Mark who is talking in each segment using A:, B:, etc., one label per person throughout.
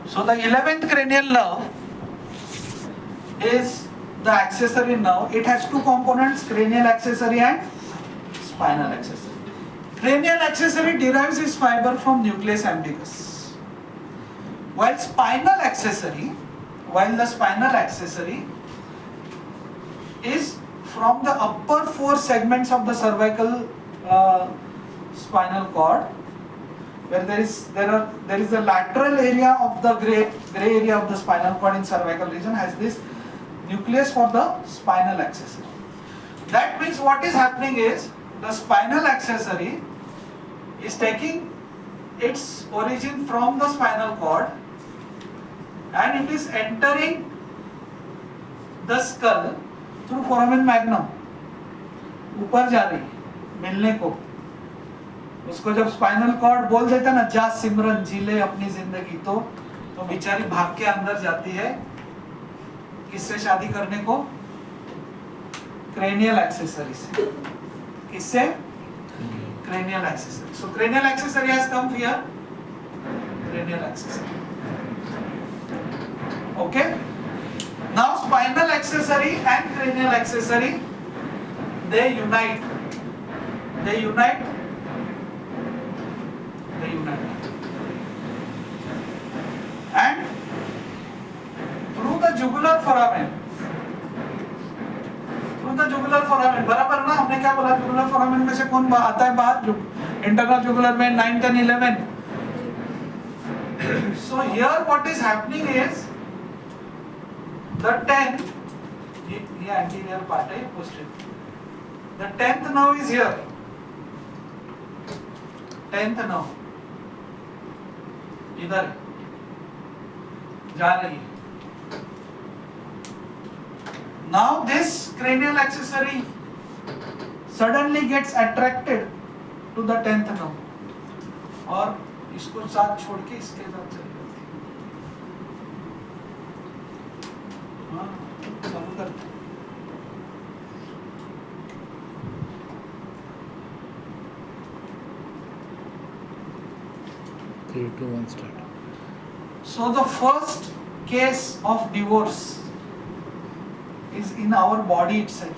A: So the 11th cranial nerve is the accessory nerve. It has two components, cranial accessory and spinal accessory. Cranial accessory derives its fiber from nucleus ambiguous. While the spinal accessory is from the upper four segments of the cervical spinal cord, where there is the lateral area of the gray area of the spinal cord in cervical region has this nucleus for the spinal accessory. That means what is happening is the spinal accessory is taking its origin from the spinal cord and it is entering the skull through foramen magnum, ऊपर जा रही मिलने को. उसको जब spinal cord बोल देते ना, जा सिमरन जी ले अपनी जिंदगी, तो बेचारी भाग के अंदर जाती है किससे शादी करने को? क्रेनियल एक्सेसरी से. किससे? Cranial accessory. So cranial accessory has come here. Cranial accessory. Okay. Now spinal accessory and cranial accessory, they unite. And through the jugular foramen, बराबर ना? हमने क्या बोला? जुगुलर फोरामेन में से कौन आता है बाहर? इंटरनल जुगुलर में 9, 10, 11. So here what is happening is the 10th, ये anterior part है, posterior. The 10th nerve is here. 10th nerve इधर जा रही है. Now this cranial accessory suddenly gets attracted to the 10th nerve और इसको साथ छोड़ के इसके साथ चली जाती है. हाँ, चालू करते.
B: 3, 2, 1, start.
A: So the first case of divorce is in our body itself.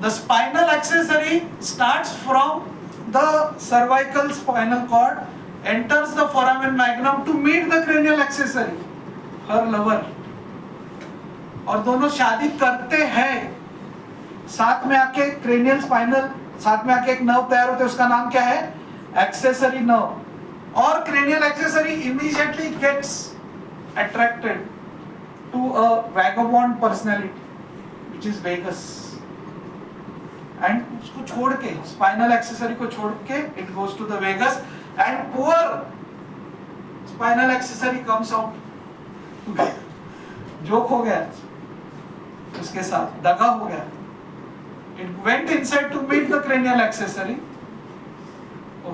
A: The spinal accessory starts from the cervical spinal cord, enters the foramen magnum to meet the cranial accessory, her lover. और दोनों शादी करते हैं, साथ में आके cranial spinal, साथ में आके एक नर्व तैयार होता है, उसका नाम क्या है? Accessory nerve. Or cranial accessory immediately gets attracted to a vagabond personality, which is vagus, and उसको छोड़ के, spinal accessory को छोड़ के, it goes to the vagus, and poor spinal accessory comes out. Joke हो गया उसके साथ, दगा हो गया. It went inside to meet the cranial accessory.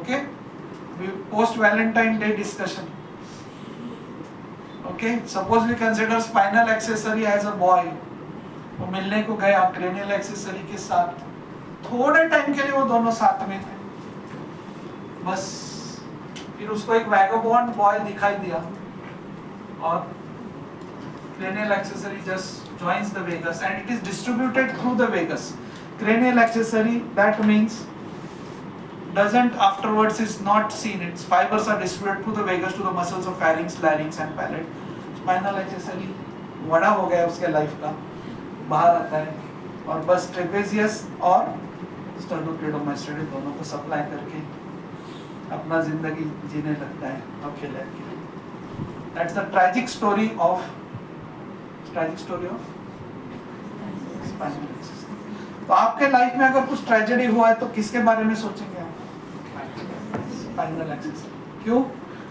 A: Okay. Post Valentine Day discussion. Okay, suppose we consider spinal accessory as a boy. वो मिलने को गया cranial accessory के साथ, थोड़े टाइम के लिए वो दोनों साथ में थे, बस फिर उसको एक vagabond boy दिखाई दिया और cranial accessory just joins the vagus and it is distributed through the vagus. Cranial accessory, that means doesn't afterwards is not seen. Its fibers are distributed through the vagus to the muscles of pharynx, larynx and palate. Spinal accessory बड़ा हो गया उसके life का, बाहर आता है और बस ट्रेपेजियस और स्टर्नोक्लेडोमास्टोइड दोनों को सप्लाई करके अपना जिंदगी जीने लगता है अकेले. That's the tragic story of spinal accessory. तो आपके लाइफ में अगर कुछ ट्रेजेडी हुआ है तो किसके बारे में सोचेंगे आप? Spinal accessory. क्यों?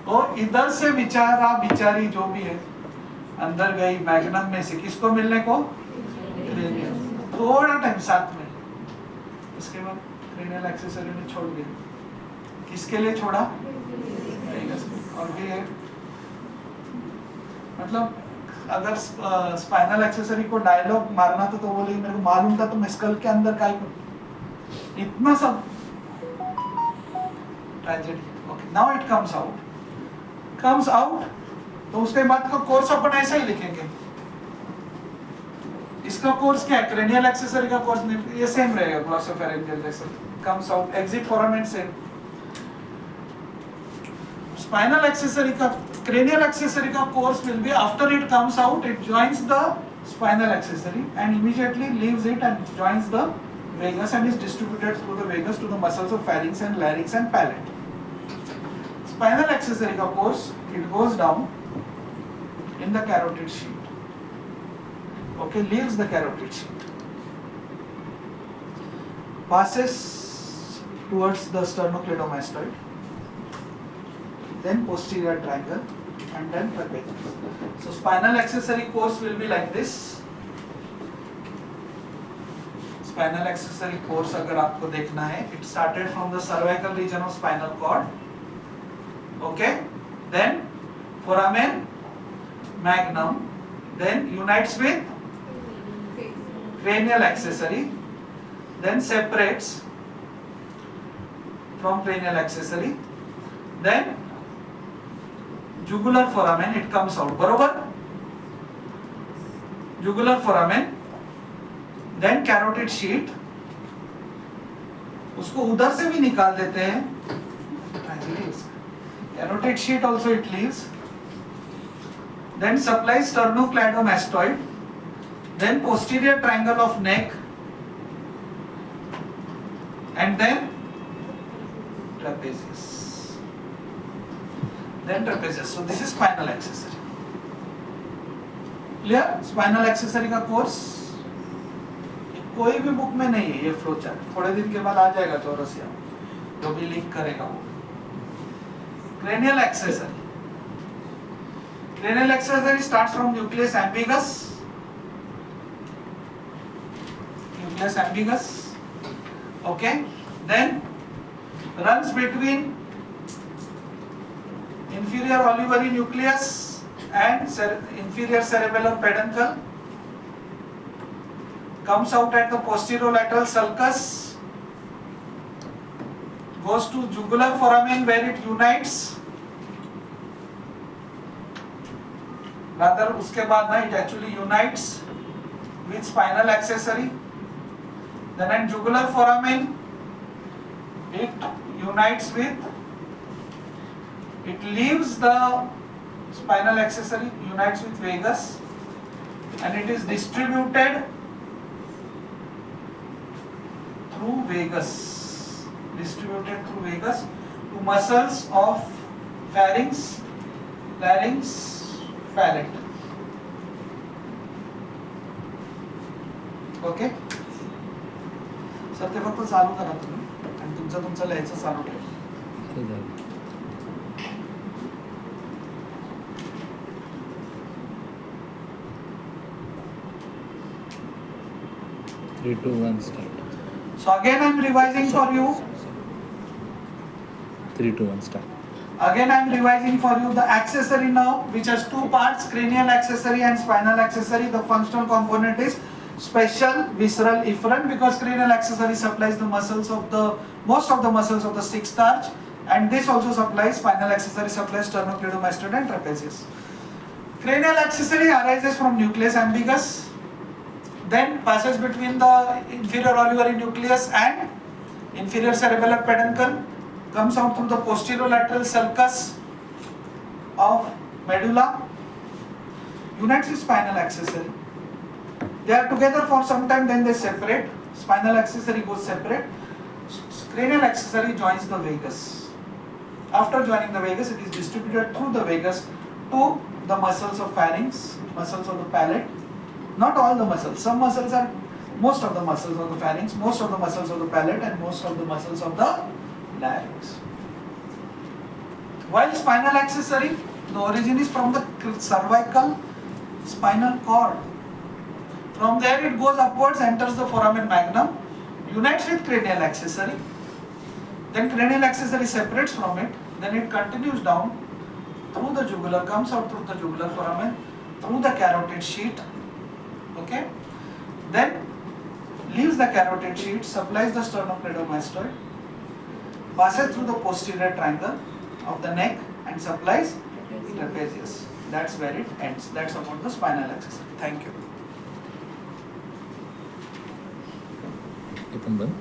A: वो इधर से बेचारा बेचारी जो भी है अंदर गई मैग्नम में से, किसको मिलने को? थोड़ा टाइम साथ में, इसके बाद क्रेनियल एक्सेसरी ने छोड़ दिया. किसके लिए छोड़ा? और भी है, मतलब अगर स्पाइनल एक्सेसरी को डायलॉग मारना था तो बोलेगी मेरे को मालूम था तो मैं स्कल के अंदर काय करूं. इतना सब tragedy. Okay, now it comes out तो उसके बाद का कोर्स अपन ऐसे ही लिखेंगे। इसका कोर्स क्या है? क्रेनियल एक्सेसरी का कोर्स ये सेम रहेगा, ग्लॉसोफेरेंजियल जैसे, comes out exit foramen same. Spinal accessory का, क्रेनियल एक्सेसरी का course will be after it comes out, it joins the spinal accessory and immediately leaves it and joins the vagus and is distributed through the vagus to the muscles of pharynx and larynx and palate. Spinal accessory का course, it goes down in the carotid sheath. Okay, leaves the carotid sheath, passes towards the sternocleidomastoid, then posterior triangle, and then trapezius. So spinal accessory course will be like this. Spinal accessory course अगर आपको देखना है, it started from the cervical region of spinal cord. Okay, then foramen magnum, then unites with cranial accessory, then separates from cranial accessory, then jugular foramen, it comes out, बरोबर? Jugular foramen, then carotid sheath, उसको उधर से भी निकाल देते हैं, carotid sheath also it leaves, then supplies sternocleidomastoid, then posterior triangle of neck, and then trapezius. Then trapezius. So this is spinal accessory. Clear? Spinal accessory का course कोई भी बुक में नहीं है ये फ्लो चार्ट, थोड़े दिन के बाद आ जाएगा चौरसिया, जो भी लिंक करेगा वो। Cranial accessory. Cranial accessory starts from nucleus ambiguous. Nucleus ambiguous. Okay. Then runs between inferior olivary nucleus and inferior cerebellar peduncle, comes out at the posterolateral sulcus, goes to jugular foramen where it unites, rather उसके बाद ना it actually unites with spinal accessory, then at jugular foramen it unites with, it leaves the spinal accessory, unites with vagus, and it is distributed through vagus, to muscles of pharynx, larynx, palate. Okay? Sir ते फक्त चालू करा तुम्ही आणि तुमचं लिहायचं चालू ठेवा.
B: 3, 2, 1, start.
A: So again I am revising for you.
B: 3, 2, 1, start.
A: Again I am revising for you the accessory nerve, which has two parts, cranial accessory and spinal accessory. The functional component is special, visceral, efferent, because cranial accessory supplies the muscles of the, most of the muscles of the sixth arch, and this also supplies, spinal accessory supplies sternocleidomastoid and trapezius. Cranial accessory arises from nucleus ambiguous, then passes between the inferior olivary nucleus and inferior cerebellar peduncle, comes out through the posterolateral sulcus of medulla, unites with spinal accessory. They are together for some time, then they separate. Spinal accessory goes separate. Cranial accessory joins the vagus. After joining the vagus, it is distributed through the vagus to the muscles of pharynx, muscles of the palate. Not all the muscles. Some muscles are, most of the muscles of the pharynx, most of the muscles of the palate, and most of the muscles of the larynx. While spinal accessory, the origin is from the cervical spinal cord. From there it goes upwards, enters the foramen magnum, unites with cranial accessory. Then cranial accessory separates from it. Then it continues down through the jugular, comes out through the jugular foramen, through the carotid sheath. Okay. Then leaves the carotid sheath, supplies the sternocleidomastoid, passes through the posterior triangle of the neck and supplies trapezius. That's where it ends. That's about the spinal accessory. Thank you.
B: Open band.